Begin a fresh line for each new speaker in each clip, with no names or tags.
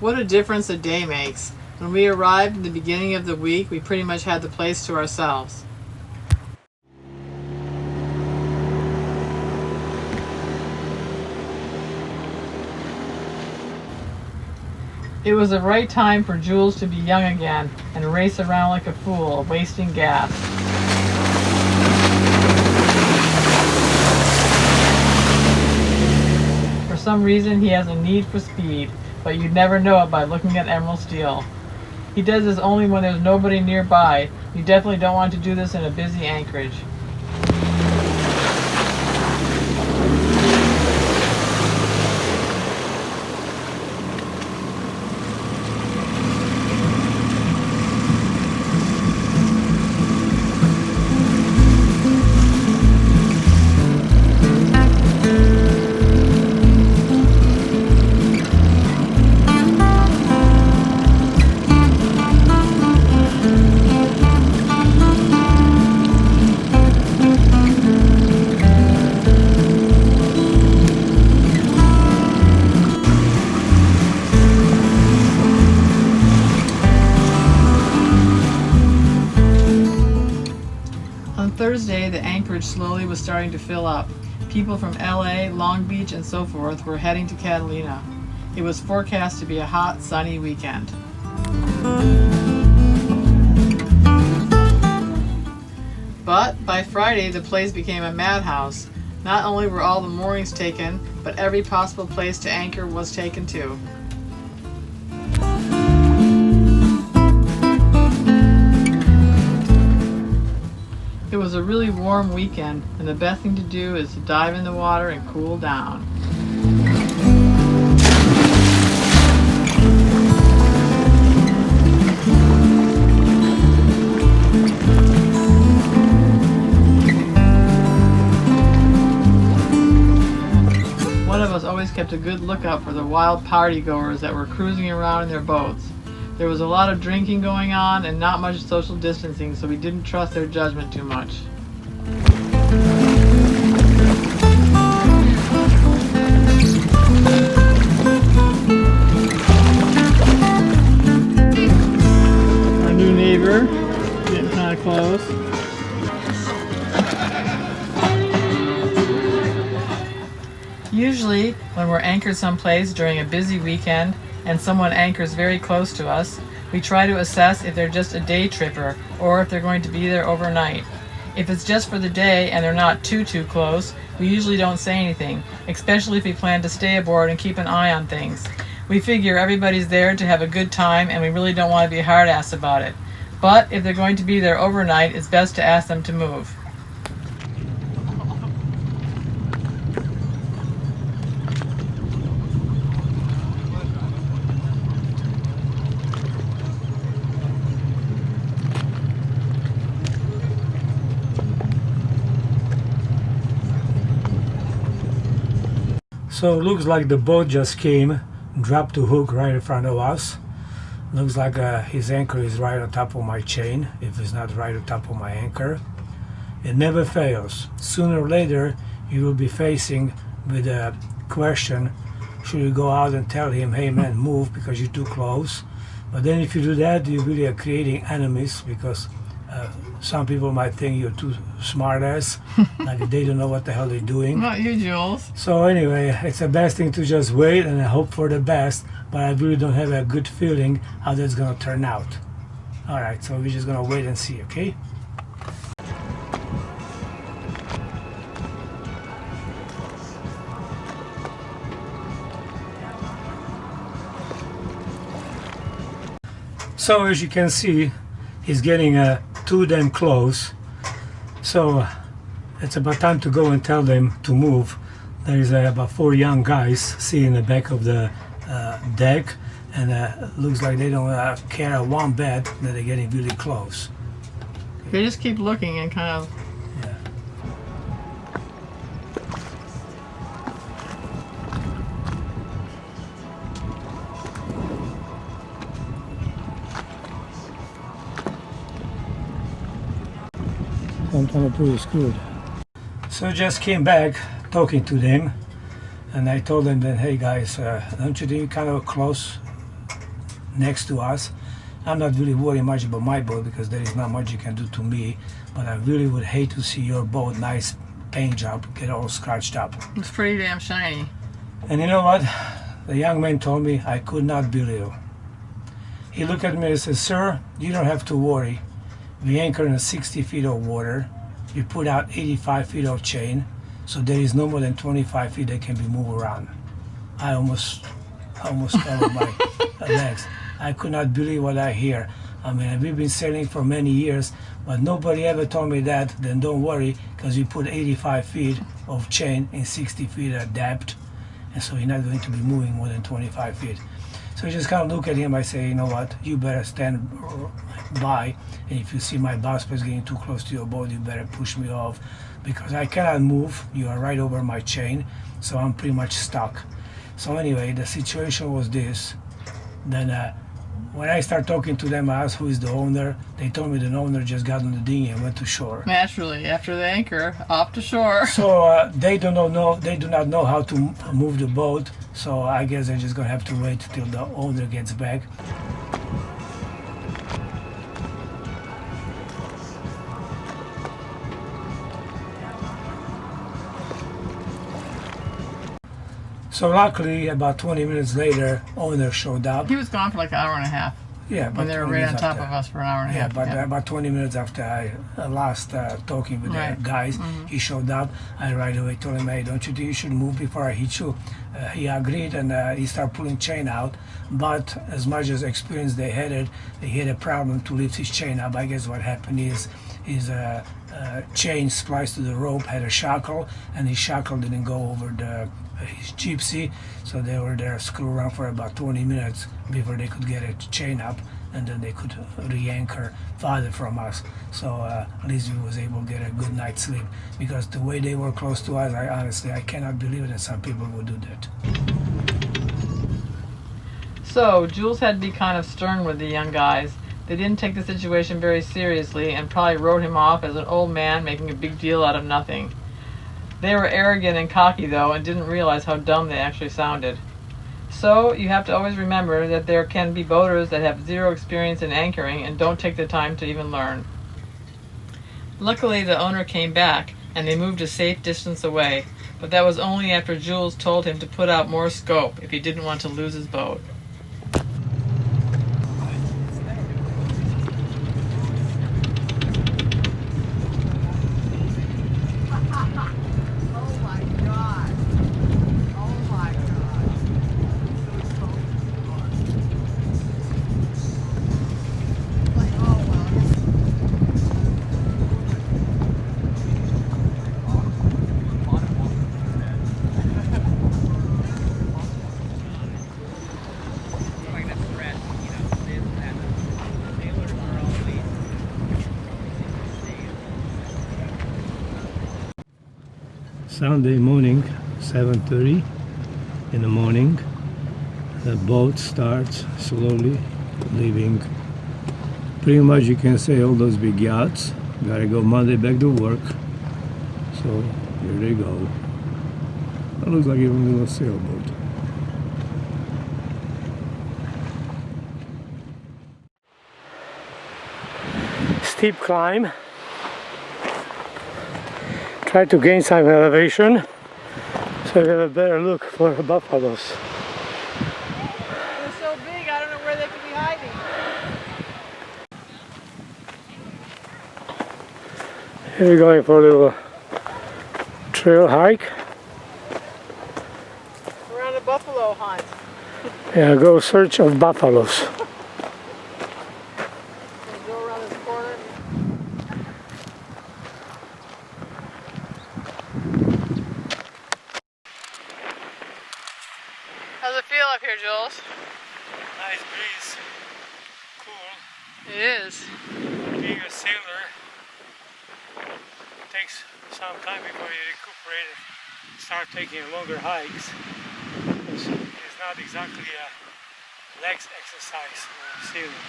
What a difference a day makes. When we arrived in the beginning of the week, we pretty much had the place to ourselves. It was the right time for Jules to be young again and race around like a fool, wasting gas. For some reason, he has a need for speed, but you'd never know it by looking at Emerald Steel. He does this only when there's nobody nearby. You definitely don't want to do this in a busy anchorage. On Thursday, the anchorage slowly was starting to fill up. People from LA, Long Beach, and so forth were heading to Catalina. It was forecast to be a hot, sunny weekend. But by Friday, the place became a madhouse. Not only were all the moorings taken, but every possible place to anchor was taken too. It was a really warm weekend, and the best thing to do is to dive in the water and cool down. One of us always kept a good lookout for the wild party goers that were cruising around in their boats. There was a lot of drinking going on and not much social distancing, so we didn't trust their judgment too much. Our new neighbor, getting kind of close. Usually, when we're anchored someplace during a busy weekend, and someone anchors very close to us, we try to assess if they're just a day tripper or if they're going to be there overnight. If it's just for the day and they're not too close, we usually don't say anything, especially if we plan to stay aboard and keep an eye on things. We figure everybody's there to have a good time and we really don't want to be a hard ass about it. But if they're going to be there overnight, it's best to ask them to move.
So it looks like the boat just came, dropped the hook right in front of us. Looks like his anchor is right on top of my chain, if it's not right on top of my anchor. It never fails. Sooner or later you will be facing with a question, should you go out and tell him, hey man, move because you're too close? But then if you do that, you really are creating enemies, because some people might think you're too smart ass, like they don't know what the hell they're doing.
Not you, Jules.
So anyway, it's the best thing to just wait and hope for the best, but I really don't have a good feeling how that's gonna turn out. Alright, so we're just gonna wait and see, okay? So as you can see, he's getting too damn close. So it's about time to go and tell them to move. There's about 4 young guys sitting in the back of the deck, and looks like they don't care one bit that they're getting really close.
They just keep looking and kind of...
Yeah. I'm kind of pretty screwed. So I just came back talking to them, and I told them that, hey guys, don't you think kind of close next to us. I'm not really worried much about my boat because there is not much you can do to me, but I really would hate to see your boat, nice paint job, get all scratched up.
It's pretty damn shiny.
And you know what? The young man told me I could not believe. He looked at me and said, "Sir, you don't have to worry. We anchor in 60 feet of water. We put out 85 feet of chain, so there is no more than 25 feet that can be moved around." I almost fell on my legs. I could not believe what I hear. I mean, we've been sailing for many years, but nobody ever told me that. Then don't worry, because we put 85 feet of chain in 60 feet of depth, and so you're not going to be moving more than 25 feet. So I just kind of look at him. I say, you know what? You better stand by, and if you see my bowsprit getting too close to your boat, you better push me off, because I cannot move. You are right over my chain, so I'm pretty much stuck. So anyway, the situation was this. Then when I start talking to them, I asked who is the owner. They told me the owner just got on the dinghy and went to shore.
Naturally, after the anchor, off to shore.
So they do not know how to move the boat. So I guess they're just gonna have to wait till the owner gets back. So luckily, about 20 minutes later, owner showed up.
He was gone for like an hour and a half.
Yeah,
When they were right on top of us for an hour and a
Yeah,
half.
but about 20 minutes after I last talking with
Right.
the guys, he showed up. I right away told him, "Hey, don't you think you should move before I hit you?" He agreed, and he started pulling chain out. But as much as experience they had a problem to lift his chain up. I guess what happened is his chain spliced to the rope had a shackle, and his shackle didn't go over his gypsy, so they were there screw around for about 20 minutes before they could get a chain up, and then they could re-anchor farther from us. So at least we was able to get a good night's sleep, because the way they were close to us, I cannot believe that some people would do that.
So, Jules had to be kind of stern with the young guys. They didn't take the situation very seriously and probably wrote him off as an old man making a big deal out of nothing. They were arrogant and cocky, though, and didn't realize how dumb they actually sounded. So, you have to always remember that there can be boaters that have zero experience in anchoring and don't take the time to even learn. Luckily, the owner came back, and they moved a safe distance away, but that was only after Jules told him to put out more scope if he didn't want to lose his boat.
Sunday morning, 7:30 in the morning. The boat starts slowly leaving. Pretty much you can say all those big yachts. Gotta go Monday back to work. So here they go. That looks like even a little sailboat. Steep climb. Try to gain some elevation so we have a better look for buffaloes.
They're so big, I don't know where they could be hiding.
Here we're going for a little trail hike.
We're on a buffalo hunt.
Yeah, go search of buffaloes.
Go around this corner. How's it feel up here, Jules?
Nice breeze. Cool.
It is.
Being a sailor takes some time before you recuperate and start taking longer hikes. It's not exactly a legs exercise for sailing.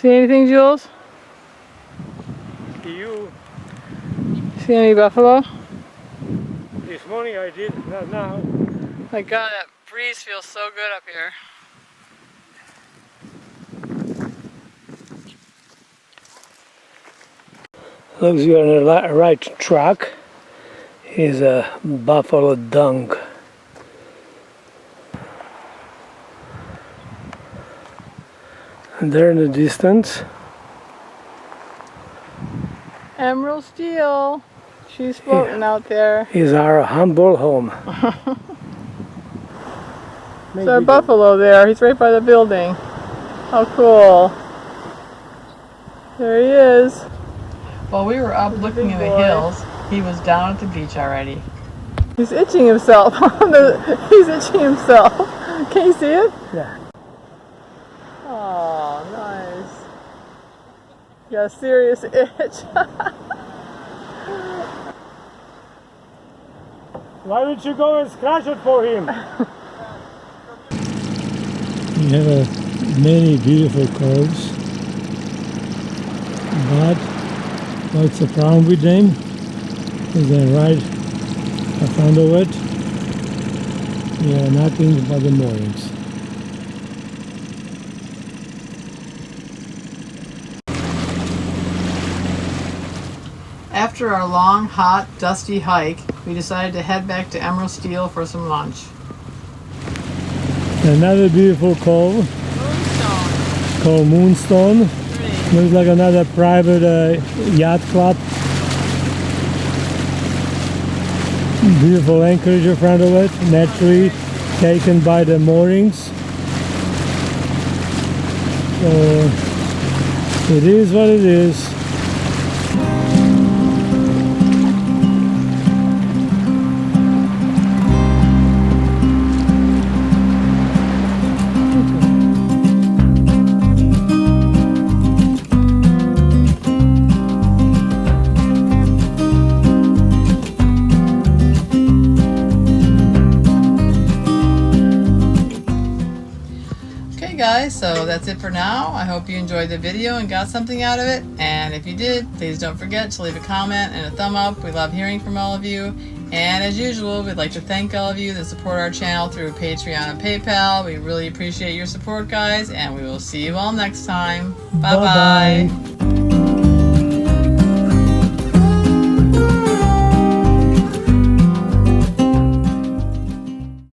See anything, Jules?
You.
See any buffalo?
This morning I did, not now.
My God, that breeze feels so good up here.
Looks you're on the right track. Is a buffalo dung. And there in the distance,
Emerald Steel. She's floating out there.
is our humble home.
There's our buffalo there. He's right by the building. How cool. There he is. While we were up looking in the hills, he was down at the beach already. He's itching himself. He's itching himself. Can you see it?
Yeah.
Oh, nice. You got a serious itch.
Why don't you go and scratch it for him? We have many beautiful coves, but what's the problem with them is they're right in front of it. Yeah, nothing but the moorings.
After our long, hot, dusty hike, we decided to head back to Emerald Steel for some lunch.
Another beautiful cove.
Moonstone.
Called Moonstone.
Pretty.
Looks like another private yacht club. Beautiful anchorage in front of it, naturally taken by the moorings. So it is what it is.
Guys, so that's it for now. I hope you enjoyed the video and got something out of it, and if you did, please don't forget to leave a comment and a thumb up. We love hearing from all of you, and as usual, we'd like to thank all of you that support our channel through Patreon and PayPal. We really appreciate your support, guys, and we will see you all next time. Bye bye.